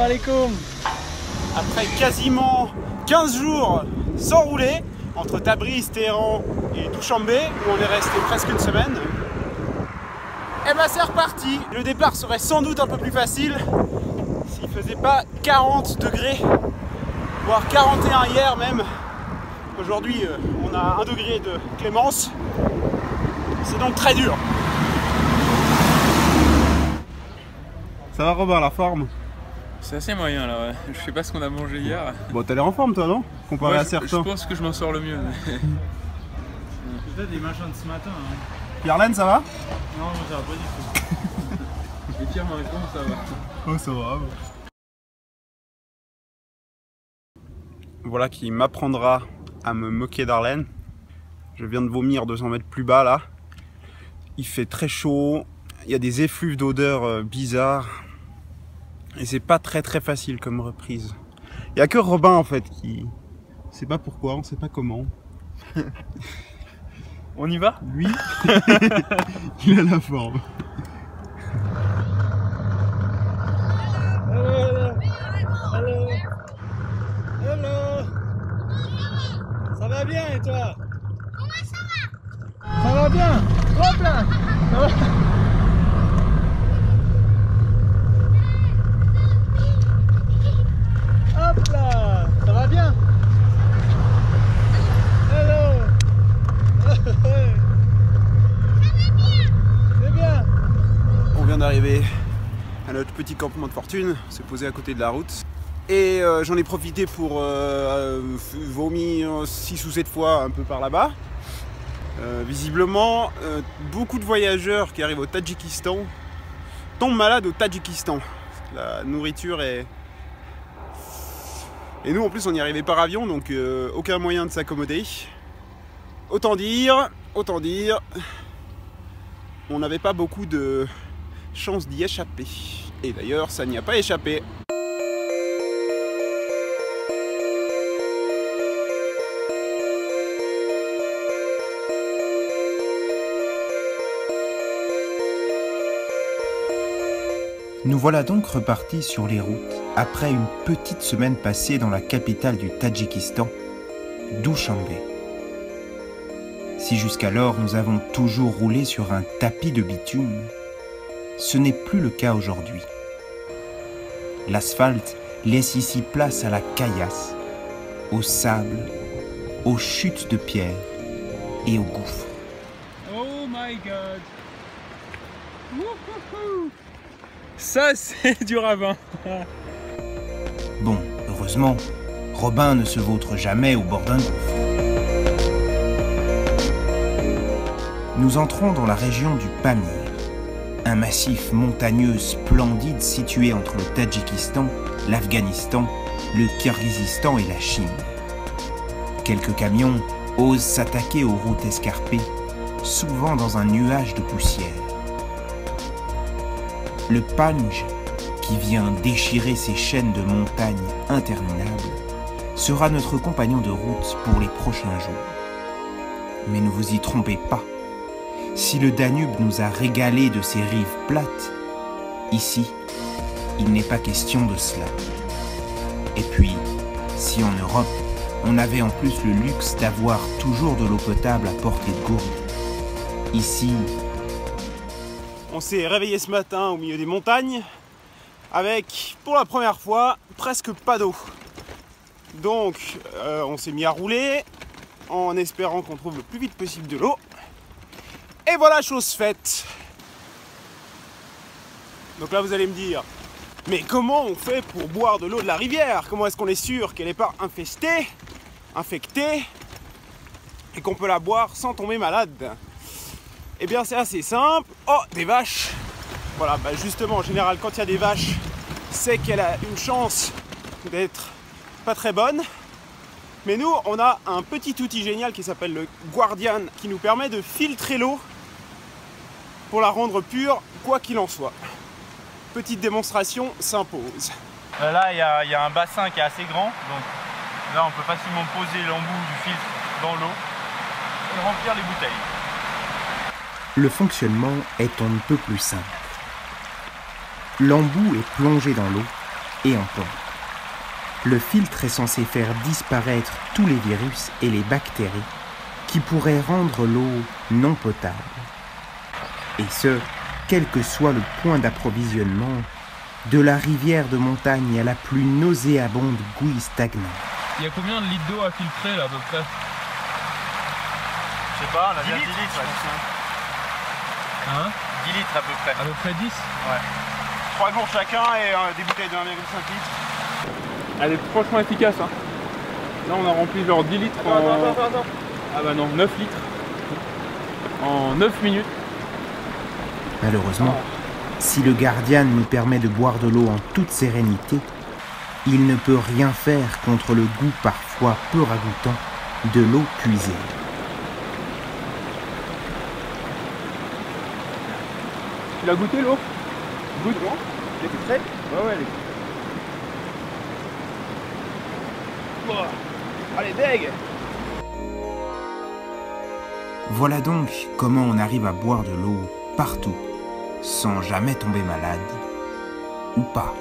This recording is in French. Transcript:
alaikum. Après quasiment 15 jours sans rouler, entre Tabriz, Téhéran et Douchambé, où on est resté presque une semaine, et ben c'est reparti. Le départ serait sans doute un peu plus facile s'il faisait pas 40 degrés, voire 41 hier même. Aujourd'hui, on a 1 degré de clémence. C'est donc très dur. Ça va Robin, la forme? C'est assez moyen là, ouais. Je sais pas ce qu'on a mangé hier. Bon, t'as l'air en forme toi, non? Comparé à certains. Je pense que je m'en sors le mieux. Peut-être des machins de ce matin. Hein. Pierre-Laine, ça va? Non, ça va pas du tout. Et Pierre Maricon, ça va. Oh, ça va. Voilà qui m'apprendra à me moquer d'Arlène. Je viens de vomir 200 mètres plus bas là. Il fait très chaud. Il y a des effluves d'odeurs bizarres. Et c'est pas très facile comme reprise. Il y a que Robin en fait qui... On sait pas pourquoi, on sait pas comment. On y va? Lui, il a la forme. Hello. Ça va bien et toi? Comment ça va? Ça va bien. Hop là. Ça va. Hop là. Ça va bien? Hello. C'est bien. On vient d'arriver à notre petit campement de fortune, se poser à côté de la route. Et j'en ai profité pour vomir 6 ou 7 fois un peu par là-bas. Visiblement, beaucoup de voyageurs qui arrivent au Tadjikistan tombent malades au Tadjikistan. La nourriture est... Et nous en plus on y arrivait par avion, donc aucun moyen de s'accommoder. Autant dire, on n'avait pas beaucoup de chance d'y échapper. Et d'ailleurs, ça n'y a pas échappé. Nous voilà donc repartis sur les routes, après une petite semaine passée dans la capitale du Tadjikistan, Douchambé. Si jusqu'alors nous avons toujours roulé sur un tapis de bitume, ce n'est plus le cas aujourd'hui. L'asphalte laisse ici place à la caillasse, au sable, aux chutes de pierre et aux gouffres. Oh my god. Wouhouhou. Ça c'est du ravin. Bon, heureusement, Robin ne se vautre jamais au bord d'un gouffre. Nous entrons dans la région du Pamir, un massif montagneux splendide situé entre le Tadjikistan, l'Afghanistan, le Kirghizistan et la Chine. Quelques camions osent s'attaquer aux routes escarpées, souvent dans un nuage de poussière. Le Panj, qui vient déchirer ces chaînes de montagnes interminables, sera notre compagnon de route pour les prochains jours. Mais ne vous y trompez pas. Si le Danube nous a régalé de ses rives plates, ici, il n'est pas question de cela. Et puis, si en Europe, on avait en plus le luxe d'avoir toujours de l'eau potable à portée de gourde, ici... On s'est réveillé ce matin au milieu des montagnes avec, pour la première fois, presque pas d'eau. Donc, on s'est mis à rouler en espérant qu'on trouve le plus vite possible de l'eau. Et voilà, chose faite. Donc là, vous allez me dire, mais comment on fait pour boire de l'eau de la rivière? Comment est-ce qu'on est sûr qu'elle n'est pas infestée, infectée, et qu'on peut la boire sans tomber malade? Eh bien, c'est assez simple. Oh, des vaches! Voilà, bah justement, en général, quand il y a des vaches, c'est qu'elle a une chance d'être pas très bonne. Mais nous, on a un petit outil génial qui s'appelle le Guardian, qui nous permet de filtrer l'eau pour la rendre pure, quoi qu'il en soit. Petite démonstration s'impose. Là, il y a un bassin qui est assez grand, donc là, on peut facilement poser l'embout du filtre dans l'eau et remplir les bouteilles. Le fonctionnement est on ne peut plus simple. L'embout est plongé dans l'eau et encore. Le filtre est censé faire disparaître tous les virus et les bactéries qui pourraient rendre l'eau non potable. Et ce, quel que soit le point d'approvisionnement, de la rivière de montagne à la plus nauséabonde gouille stagnante. Il y a combien de litres d'eau à filtrer là à peu près? Je sais pas, on a bien 10 litres, je pense, hein. Hein? 10 litres à peu près. À peu près 10? Ouais. 3 pour chacun et des bouteilles de 1,5 litre. Elle est franchement efficace. Hein. Là on a rempli genre 10 litres Attends. Ah bah non, 9 litres. En 9 minutes. Malheureusement, si le Guardian nous permet de boire de l'eau en toute sérénité, il ne peut rien faire contre le goût parfois peu ragoûtant de l'eau puisée. Tu l'as goûté l'eau? Goûte. Elle est filtrée? Ouais, elle est... Allez, deg! Voilà donc comment on arrive à boire de l'eau partout, sans jamais tomber malade, ou pas.